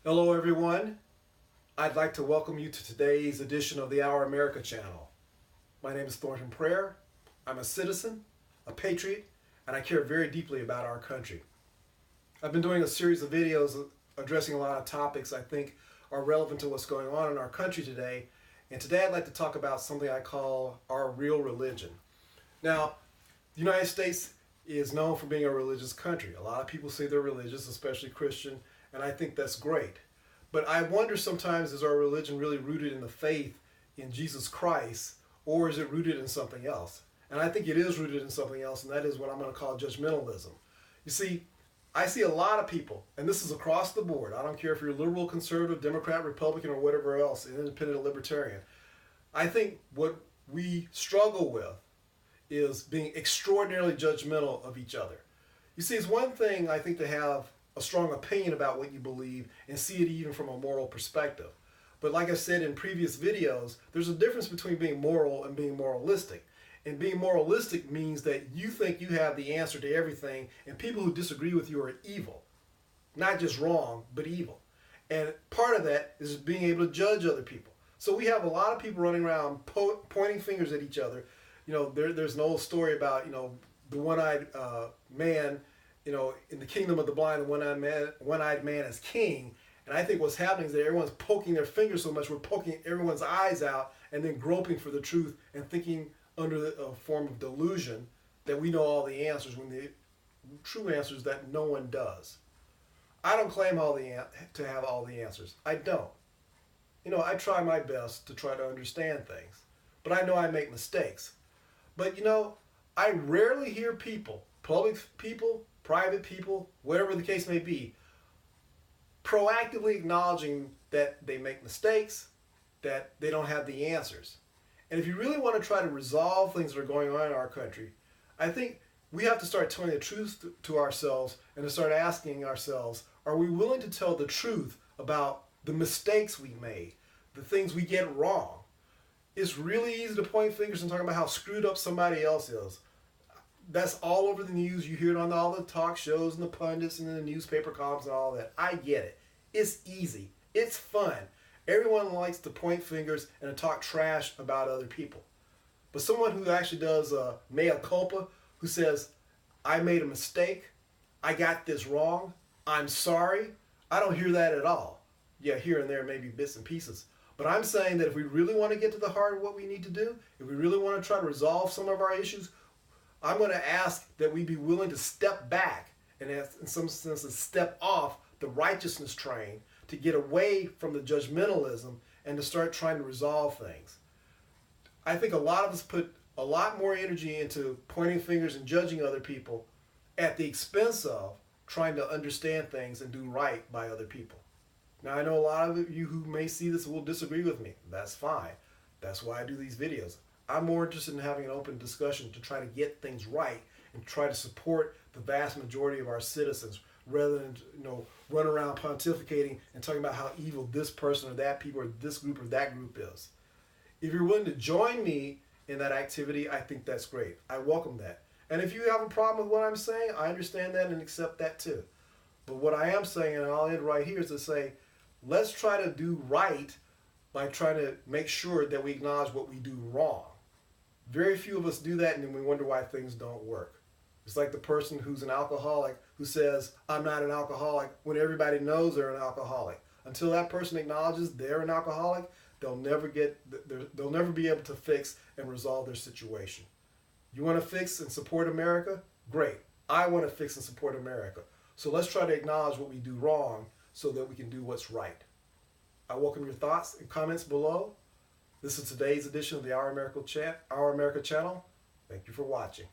Hello everyone. I'd like to welcome you to today's edition of the Our America channel. My name is Thornton Prayer. I'm a citizen, a patriot, and I care very deeply about our country. I've been doing a series of videos addressing a lot of topics I think are relevant to what's going on in our country today. And today I'd like to talk about something I call our real religion. Now, the United States is known for being a religious country. A lot of people say they're religious, especially Christian, and I think that's great. But I wonder sometimes, is our religion really rooted in the faith in Jesus Christ, or is it rooted in something else? And I think it is rooted in something else, and that is what I'm going to call judgmentalism. You see, I see a lot of people, and this is across the board. I don't care if you're liberal, conservative, Democrat, Republican, or whatever else, an independent, libertarian. I think what we struggle with is being extraordinarily judgmental of each other. You see, it's one thing, I think, to have a strong opinion about what you believe and see it even from a moral perspective. But like I said in previous videos, there's a difference between being moral and being moralistic. And being moralistic means that you think you have the answer to everything, and people who disagree with you are evil. Not just wrong, but evil. And part of that is being able to judge other people. So we have a lot of people running around pointing fingers at each other. You know, there's an old story about, the one-eyed man, in the kingdom of the blind, the one-eyed man is king. And I think what's happening is that everyone's poking their fingers so much, we're poking everyone's eyes out and then groping for the truth and thinking under a form of delusion that we know all the answers, when the true answer is that no one does. I don't claim to have all the answers. I don't. I try my best to try to understand things, but I know I make mistakes. But I rarely hear people, public people, private people, whatever the case may be, proactively acknowledging that they make mistakes, that they don't have the answers. And if you really want to try to resolve things that are going on in our country, I think we have to start telling the truth to ourselves and to start asking ourselves, are we willing to tell the truth about the mistakes we made, the things we get wrong? It's really easy to point fingers and talk about how screwed up somebody else is. That's all over the news. You hear it on all the talk shows and the pundits and the newspaper columns and all that. I get it. It's easy. It's fun. Everyone likes to point fingers and to talk trash about other people. But someone who actually does a mea culpa, who says, I made a mistake, I got this wrong, I'm sorry, I don't hear that at all. Yeah, here and there maybe bits and pieces. But I'm saying that if we really want to get to the heart of what we need to do, if we really want to try to resolve some of our issues, I'm going to ask that we be willing to step back and, in some sense, step off the righteousness train to get away from the judgmentalism and to start trying to resolve things. I think a lot of us put a lot more energy into pointing fingers and judging other people at the expense of trying to understand things and do right by other people. Now, I know a lot of you who may see this will disagree with me. That's fine. That's why I do these videos. I'm more interested in having an open discussion to try to get things right and try to support the vast majority of our citizens rather than run around pontificating and talking about how evil this person or that people or this group or that group is. If you're willing to join me in that activity, I think that's great. I welcome that. And if you have a problem with what I'm saying, I understand that and accept that too. But what I am saying, and I'll end right here, is to say, let's try to do right by trying to make sure that we acknowledge what we do wrong. Very few of us do that, and then we wonder why things don't work. It's like the person who's an alcoholic who says, I'm not an alcoholic, when everybody knows they're an alcoholic. Until that person acknowledges they're an alcoholic, they'll never be able to fix and resolve their situation. You want to fix and support America? Great. I want to fix and support America. So let's try to acknowledge what we do wrong so that we can do what's right. I welcome your thoughts and comments below. This is today's edition of the Our America channel. Thank you for watching.